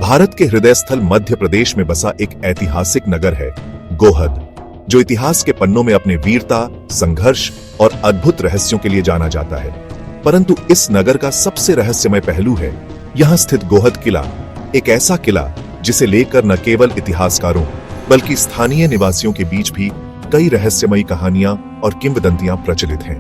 भारत के हृदय स्थल मध्य प्रदेश में बसा एक ऐतिहासिक नगर है गोहद, जो इतिहास के पन्नों में अपने वीरता, संघर्ष और अद्भुत रहस्यों के लिए जाना जाता है। परंतु इस नगर का सबसे रहस्यमय पहलू है यहां स्थित गोहद किला, एक ऐसा किला जिसे लेकर न केवल इतिहासकारों बल्कि स्थानीय निवासियों के बीच भी कई रहस्यमयी कहानियां और किंवदंतियां प्रचलित हैं,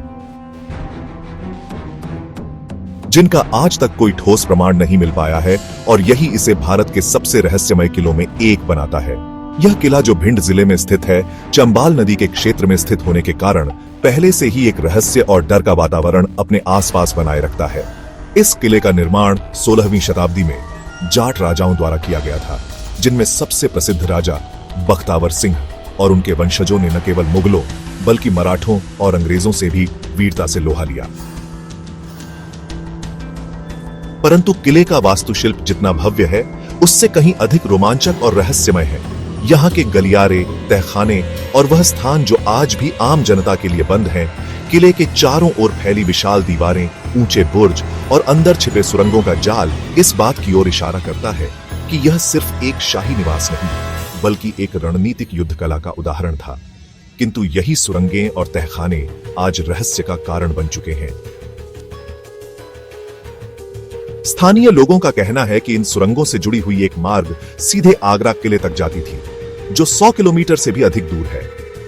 जिनका आज तक कोई ठोस प्रमाण नहीं मिल पाया है, और यही इसे भारत के सबसे रहस्यमय किलों में एक बनाता है। यह किला, जो भिंड जिले में स्थित है, चंबाल नदी के क्षेत्र में स्थित होने के कारण पहले से ही एक रहस्य और डर का वातावरण अपने आसपास बनाए रखता है। इस किले का निर्माण 16वीं शताब्दी में जाट राजाओं द्वारा किया गया था, जिनमें सबसे प्रसिद्ध राजा बख्तावर सिंह और उनके वंशजों ने न केवल मुगलों बल्कि मराठों और अंग्रेजों से भी वीरता से लोहा लिया। परंतु किले का वास्तुशिल्प जितना भव्य है, उससे कहीं अधिक रोमांचक और रहस्यमय है। यहाँ के गलियारे, तहखाने और वह स्थान जो आज भी आम जनता के लिए बंद हैं, किले के चारों ओर फैली विशाल दीवारें, ऊंचे बुर्ज और अंदर छिपे सुरंगों का जाल इस बात की ओर इशारा करता है कि यह सिर्फ एक शाही निवास नहीं बल्कि एक रणनीतिक युद्ध कला का उदाहरण था। किंतु यही सुरंगें और तहखाने आज रहस्य का कारण बन चुके हैं। स्थानीय लोगों का कहना है कि इन सुरंगों से जुड़ी हुई एक मार्ग सीधे आगरा किले तक जाती थी, जो 100 किलोमीटर से भी अधिक दूर है,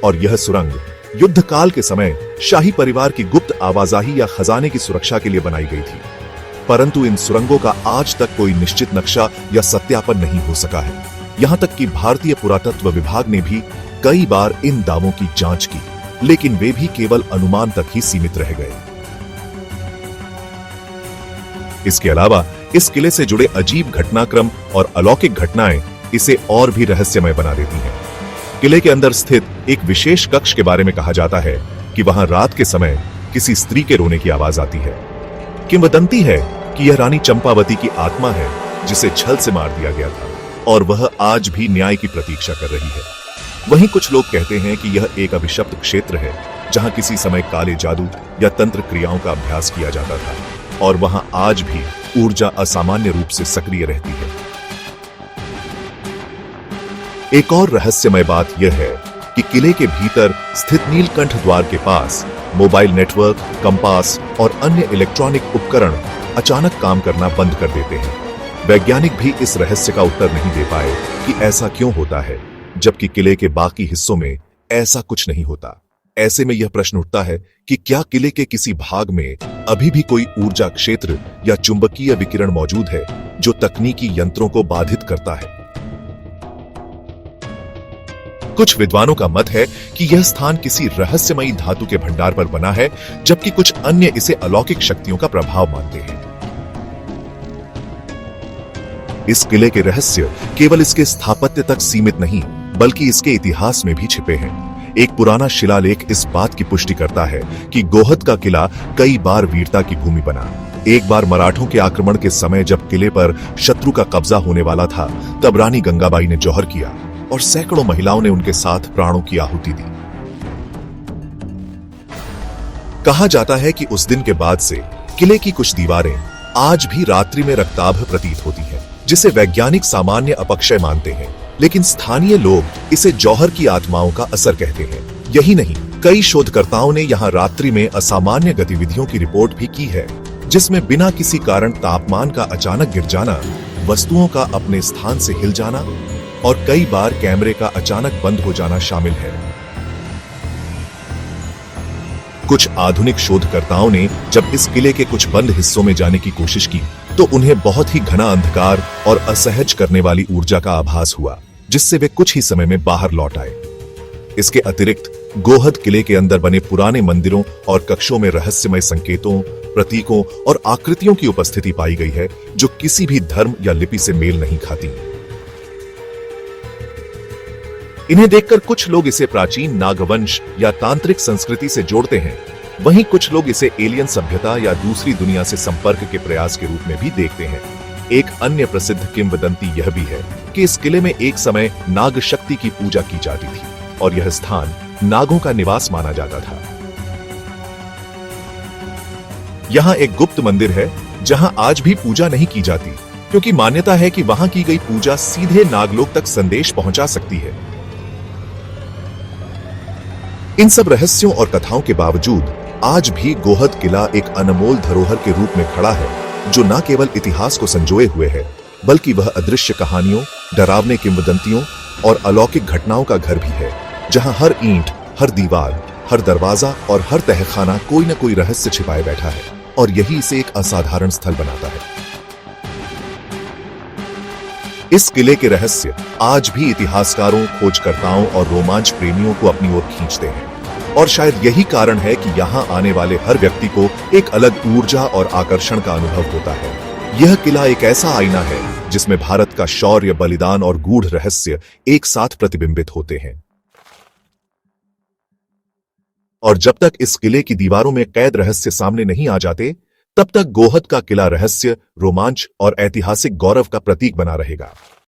और यह सुरंग युद्ध काल के समय शाही परिवार की गुप्त आवाजाही या खजाने की सुरक्षा के लिए बनाई गई थी। परंतु इन सुरंगों का आज तक कोई निश्चित नक्शा या सत्यापन नहीं हो सका है। यहां तक कि भारतीय पुरातत्व विभाग ने भी कई बार इन दावों की जांच की, लेकिन वे भी केवल अनुमान तक ही सीमित रह गए। इसके अलावा इस किले से जुड़े अजीब घटनाक्रम और अलौकिक घटनाएं इसे और भी रहस्यमय बना देती हैं। किले के अंदर स्थित एक विशेष कक्ष के बारे में कहा जाता है कि वहां रात के समय किसी स्त्री के रोने की आवाज आती है। किंवदंती है कि यह रानी चंपावती की आत्मा है, जिसे छल से मार दिया गया था, और वह आज भी न्याय की प्रतीक्षा कर रही है। वहीं कुछ लोग कहते हैं कि यह एक अभिशप्त क्षेत्र है, जहां किसी समय काले जादू या तंत्र क्रियाओं का अभ्यास किया जाता था, और वहां आज भी ऊर्जा असामान्य रूप से सक्रिय रहती है। एक और रहस्यमय बात यह है कि किले के भीतर स्थित नीलकंठ द्वार के पास मोबाइल नेटवर्क, कंपास और अन्य इलेक्ट्रॉनिक उपकरण अचानक काम करना बंद कर देते हैं। वैज्ञानिक भी इस रहस्य का उत्तर नहीं दे पाए कि ऐसा क्यों होता है, जबकि किले के बाकी हिस्सों में ऐसा कुछ नहीं होता। ऐसे में यह प्रश्न उठता है कि क्या किले के किसी भाग में अभी भी कोई ऊर्जा क्षेत्र या चुंबकीय विकिरण मौजूद है, जो तकनीकी यंत्रों को बाधित करता है। कुछ विद्वानों का मत है कि यह स्थान किसी रहस्यमयी धातु के भंडार पर बना है, जबकि कुछ अन्य इसे अलौकिक शक्तियों का प्रभाव मानते हैं। इस किले के रहस्य केवल इसके स्थापत्य तक सीमित नहीं, बल्कि इसके इतिहास में भी छिपे हैं। एक पुराना शिलालेख इस बात की पुष्टि करता है कि गोहद का किला कई बार वीरता की भूमि बना। एक बार मराठों के आक्रमण के समय जब किले पर शत्रु का कब्जा होने वाला था, तब रानी गंगाबाई ने जौहर किया और सैकड़ों महिलाओं ने उनके साथ प्राणों की आहुति दी। कहा जाता है कि उस दिन के बाद से किले की कुछ दीवारें आज भी रात्रि में रक्ताभ प्रतीत होती हैं, जिसे वैज्ञानिक सामान्य अपक्षय मानते हैं, लेकिन स्थानीय लोग इसे जौहर की आत्माओं का असर कहते हैं। यही नहीं, कई शोधकर्ताओं ने यहाँ रात्रि में असामान्य गतिविधियों की रिपोर्ट भी की है, जिसमें बिना किसी कारण तापमान का अचानक गिर जाना, वस्तुओं का अपने स्थान से हिल जाना और कई बार कैमरे का अचानक बंद हो जाना शामिल है। कुछ आधुनिक शोधकर्ताओं ने जब इस किले के कुछ बंद हिस्सों में जाने की कोशिश की, तो उन्हें बहुत ही घना अंधकार और असहज करने वाली ऊर्जा का आभास हुआ, जिससे वे कुछ ही समय में बाहर लौट आए। इसके अतिरिक्त गोहद किले के अंदर बने पुराने मंदिरों और कक्षों में रहस्यमय संकेतों, प्रतीकों और आकृतियों की उपस्थिति पाई गई है, जो किसी भी धर्म या लिपि से मेल नहीं खाती। इन्हें देखकर कुछ लोग इसे प्राचीन नागवंश या तांत्रिक संस्कृति से जोड़ते हैं, वहीं कुछ लोग इसे एलियन सभ्यता या दूसरी दुनिया से संपर्क के प्रयास के रूप में भी देखते हैं। एक अन्य प्रसिद्ध किंवदंती यह भी है कि इस किले में एक समय नाग शक्ति की पूजा की जाती थी और यह स्थान नागों का निवास माना जाता था। यहाँ एक गुप्त मंदिर है जहाँ आज भी पूजा नहीं की जाती, क्योंकि मान्यता है कि वहां की गई पूजा सीधे नागलोक तक संदेश पहुंचा सकती है। इन सब रहस्यों और कथाओं के बावजूद आज भी गोहद किला एक अनमोल धरोहर के रूप में खड़ा है, जो न केवल इतिहास को संजोए हुए है, बल्कि वह अदृश्य कहानियों, डरावने किंवदंतियों और अलौकिक घटनाओं का घर भी है, जहां हर ईंट, हर दीवार, हर दरवाजा और हर तहखाना कोई न कोई रहस्य छिपाए बैठा है, और यही इसे एक असाधारण स्थल बनाता है। इस किले के रहस्य आज भी इतिहासकारों, खोजकर्ताओं और रोमांच प्रेमियों को अपनी ओर खींचते हैं, और शायद यही कारण है कि यहाँ आने वाले हर व्यक्ति को एक अलग ऊर्जा और आकर्षण का अनुभव होता है। यह किला एक ऐसा आईना है जिसमें भारत का शौर्य, बलिदान और गूढ़ रहस्य एक साथ प्रतिबिंबित होते हैं। और जब तक इस किले की दीवारों में कैद रहस्य सामने नहीं आ जाते, तब तक गोहद का किला रहस्य, रोमांच और ऐतिहासिक गौरव का प्रतीक बना रहेगा।